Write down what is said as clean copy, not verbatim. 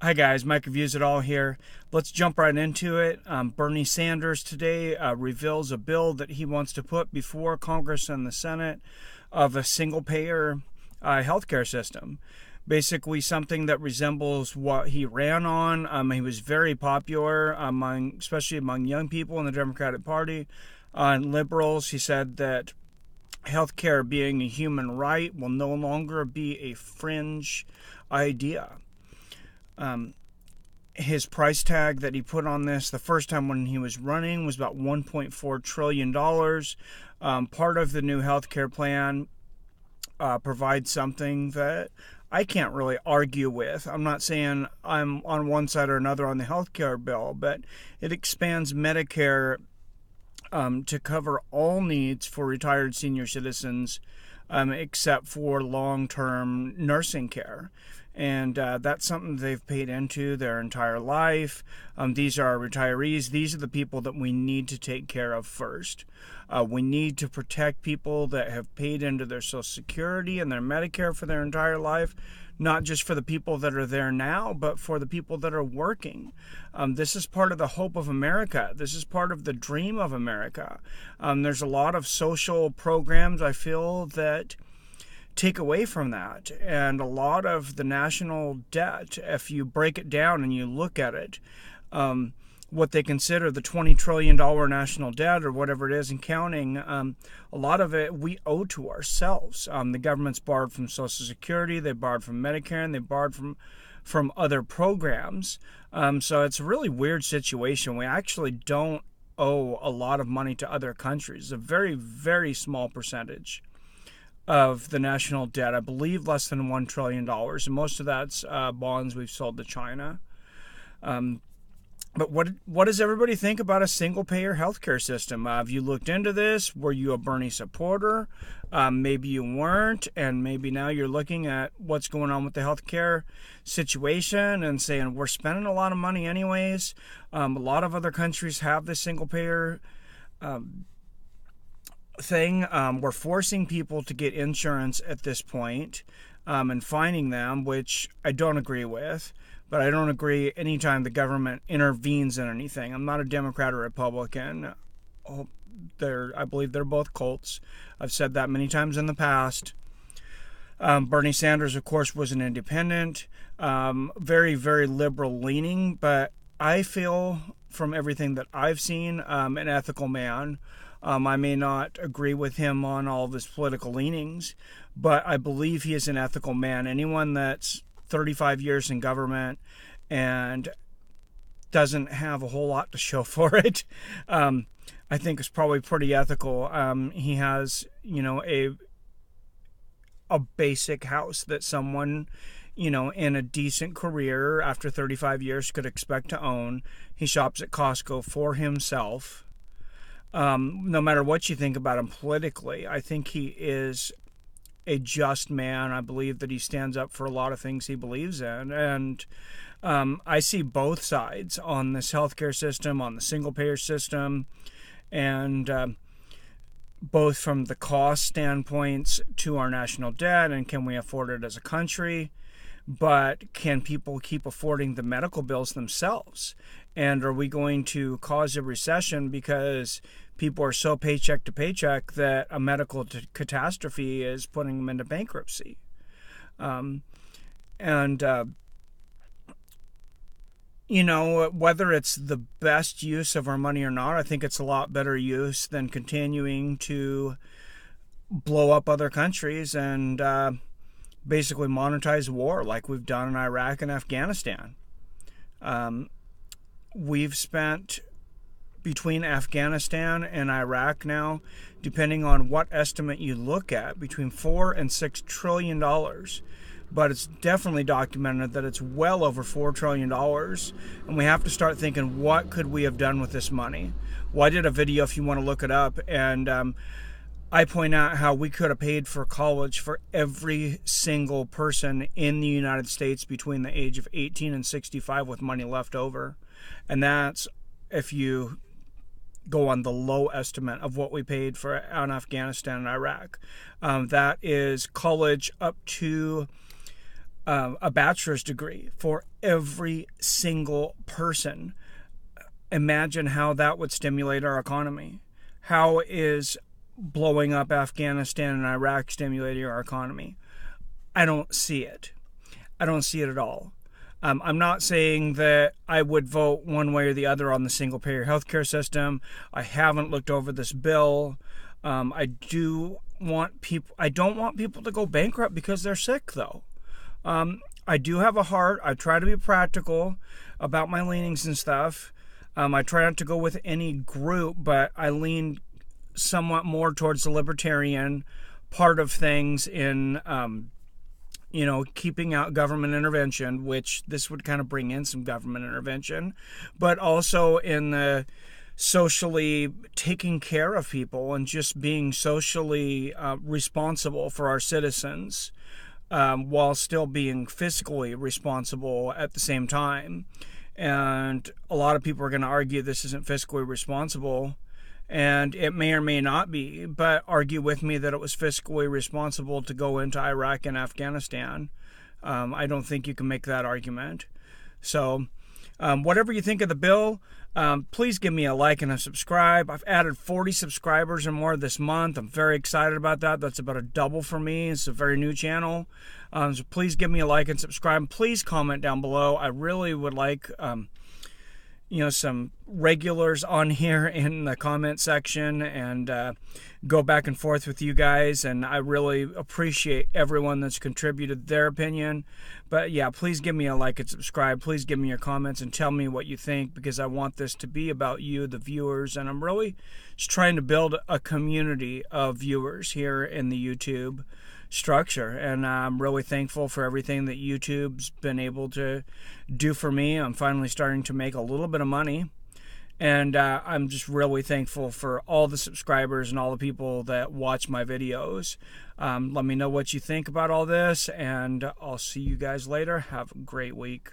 Hi guys, Mike Reviews It All here. Let's jump right into it. Bernie Sanders today reveals a bill that he wants to put before Congress and the Senate of a single-payer healthcare system. Basically something that resembles what he ran on. He was very popular, especially among young people in the Democratic Party and liberals. He said that healthcare being a human right will no longer be a fringe idea. His price tag that he put on this the first time when he was running was about $1.4 trillion. Part of the new healthcare plan provides something that I can't really argue with. I'm not saying I'm on one side or another on the healthcare bill, but it expands Medicare to cover all needs for retired senior citizens except for long-term nursing care. And that's something they've paid into their entire life. These are our retirees. These are the people that we need to take care of first. We need to protect people that have paid into their Social Security and their Medicare for their entire life, not just for the people that are there now, but for the people that are working. This is part of the hope of America. This is part of the dream of America. There's a lot of social programs, I feel, that take away from that. And a lot of the national debt, if you break it down and you look at it, what they consider the $20 trillion national debt or whatever it is and counting, a lot of it we owe to ourselves. The government's borrowed from Social Security, they borrowed from Medicare, and they borrowed from other programs. So it's a really weird situation. We actually don't owe a lot of money to other countries. It's a very, very small percentage of the national debt. I believe less than $1 trillion, and most of that's bonds we've sold to China. But what does everybody think about a single-payer healthcare system? Have you looked into this? Were you a Bernie supporter? Maybe you weren't, and maybe now you're looking at what's going on with the healthcare situation and saying, we're spending a lot of money anyways. A lot of other countries have this single-payer thing. We're forcing people to get insurance at this point and fining them, which I don't agree with. But I don't agree anytime the government intervenes in anything. I'm not a Democrat or Republican. I believe they're both cults. I've said that many times in the past. Bernie Sanders, of course, was an independent, very, very liberal leaning, but I feel from everything that I've seen, an ethical man. I may not agree with him on all of his political leanings, but I believe he is an ethical man. Anyone that's 35 years in government and doesn't have a whole lot to show for it, I think is probably pretty ethical. He has, a basic house that someone, in a decent career after 35 years could expect to own. He shops at Costco for himself. No matter what you think about him politically, I think he is a just man. I believe that he stands up for a lot of things he believes in. And I see both sides on this healthcare system, on the single-payer system, and both from the cost standpoints to our national debt and can we afford it as a country, but can people keep affording the medical bills themselves? And are we going to cause a recession because people are so paycheck to paycheck that a medical catastrophe is putting them into bankruptcy? Whether it's the best use of our money or not, I think it's a lot better use than continuing to blow up other countries and basically monetize war like we've done in Iraq and Afghanistan. We've spent between Afghanistan and Iraq now, depending on what estimate you look at, between $4 and $6 trillion. But it's definitely documented that it's well over $4 trillion. And we have to start thinking, what could we have done with this money? Well, I did a video, if you want to look it up, and I point out how we could have paid for college for every single person in the United States between the age of 18 and 65 with money left over. And that's if you go on the low estimate of what we paid for on Afghanistan and Iraq. That is college up to a bachelor's degree for every single person. Imagine how that would stimulate our economy. How is blowing up Afghanistan and Iraq stimulating our economy? I don't see it. I don't see it at all. I'm not saying that I would vote one way or the other on the single-payer healthcare system. I haven't looked over this bill. I don't want people to go bankrupt because they're sick, though. I do have a heart. I try to be practical about my leanings and stuff. I try not to go with any group, but I lean somewhat more towards the libertarian part of things in keeping out government intervention, which this would kind of bring in some government intervention, but also in the socially taking care of people and just being socially responsible for our citizens, while still being fiscally responsible at the same time. And a lot of people are going to argue this isn't fiscally responsible. And it may or may not be, but argue with me that it was fiscally responsible to go into Iraq and Afghanistan. I don't think you can make that argument. So whatever you think of the bill, please give me a like and a subscribe. I've added 40 subscribers or more this month. I'm very excited about that. That's about a double for me. It's a very new channel. So please give me a like and subscribe. Please comment down below. I really would like some regulars on here in the comment section and go back and forth with you guys. And I really appreciate everyone that's contributed their opinion. But yeah, please give me a like and subscribe. Please give me your comments and tell me what you think, because I want this to be about you, the viewers. And I'm really just trying to build a community of viewers here in the YouTube structure, and I'm really thankful for everything that YouTube's been able to do for me. I'm finally starting to make a little bit of money, and I'm just really thankful for all the subscribers and all the people that watch my videos. Let me know what you think about all this, and I'll see you guys later. Have a great week.